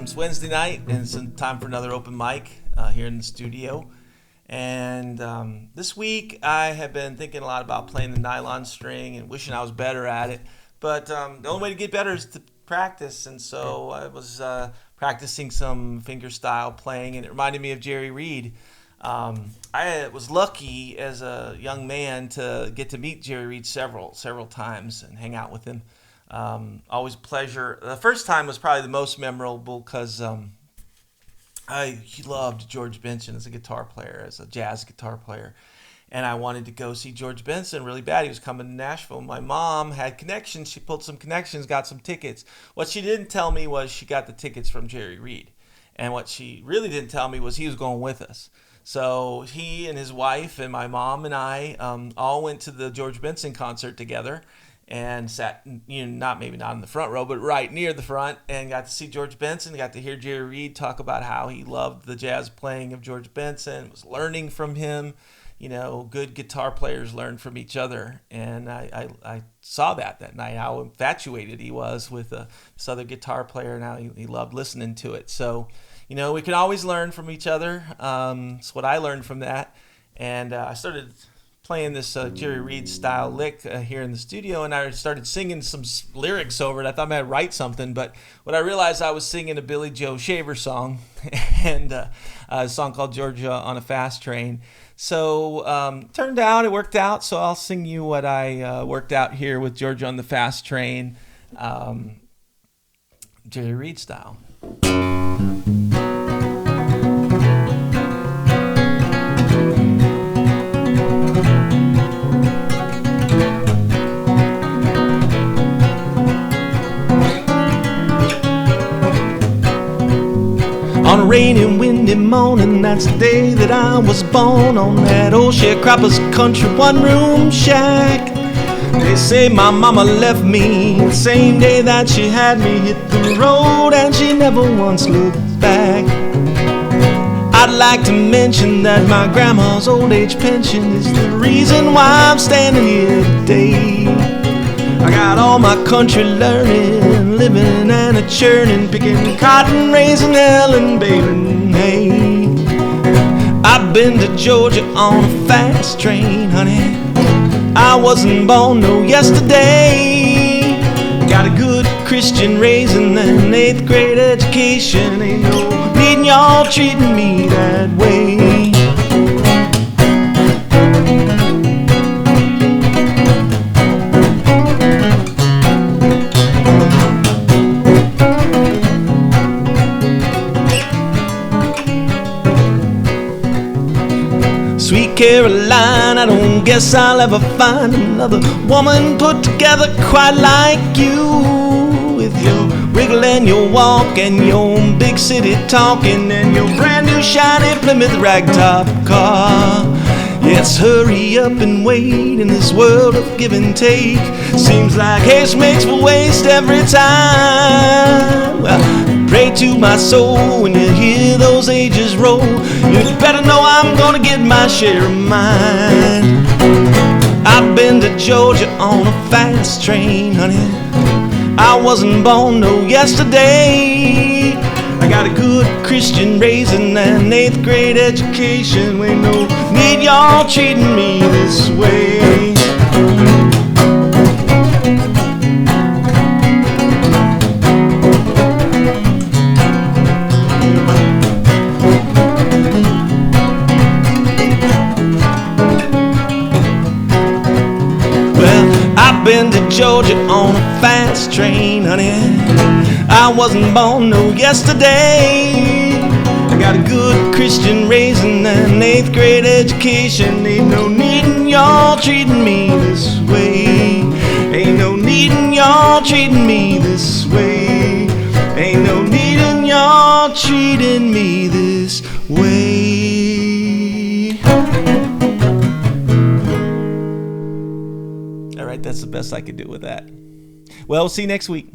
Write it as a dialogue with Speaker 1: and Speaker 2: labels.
Speaker 1: It's Wednesday night, and it's time for another open mic here in the studio. And this week, I have been thinking a lot about playing the nylon string and wishing I was better at it. But the only way to get better is to practice. And so I was practicing some fingerstyle playing, and it reminded me of Jerry Reed. I was lucky as a young man to get to meet Jerry Reed several times and hang out with him. Always a pleasure. The first time was probably the most memorable because he loved George Benson as a guitar player, as a jazz guitar player. And I wanted to go see George Benson really bad. He was coming to Nashville. My mom had connections. She pulled some connections, got some tickets. What she didn't tell me was she got the tickets from Jerry Reed. And what she really didn't tell me was he was going with us. So he and his wife and my mom and I all went to the George Benson concert together and sat, not in the front row, but right near the front, and got to see George Benson, got to hear Jerry Reed talk about how he loved the jazz playing of George Benson, was learning from him. Good guitar players learn from each other, and I saw that night, how infatuated he was with this other guitar player, and how he loved listening to it. So, we can always learn from each other. That's what I learned from that, and I started playing this Jerry Reed style lick here in the studio, and I started singing some lyrics over it. I thought I might write something, but what I realized, I was singing a Billy Joe Shaver song and a song called Georgia on a Fast Train. So turned out it worked out, so I'll sing you what I worked out here with Georgia on the Fast Train, Jerry Reed style. On a rainy, windy morning, that's the day that I was born, on that old sharecropper's country one-room shack. They say my mama left me the same day that she had me, hit the road and she never once looked back. I'd like to mention that my grandma's old age pension is the reason why I'm standing here today. I got all my country learning, living and a churning, picking cotton, raising hell and baling hay. I've been to Georgia on a fast train, honey. I wasn't born no yesterday. Got a good Christian raising and 8th grade education. Ain't no needin' y'all treating me that way. Sweet Caroline, I don't guess I'll ever find another woman put together quite like you. With your wiggle and your walk and your big city talking and your brand new shiny Plymouth ragtop car. Yes, hurry up and wait in this world of give and take. Seems like haste makes for waste every time. Well, pray to my soul when you hear those ages roll. You better know I'm gonna get my share of mine. I've been to Georgia on a fast train, honey. I wasn't born no yesterday. I got a good Christian raising and 8th grade education. Ain't no need y'all treating me this way. Been to Georgia on a fast train, honey. I wasn't born no yesterday. I got a good Christian raising and 8th grade education. Ain't no needin' y'all treating me this way. Ain't no needin' y'all treating me this way. Ain't no needin' y'all treating me this way. All right, that's the best I could do with that. Well, we'll see you next week.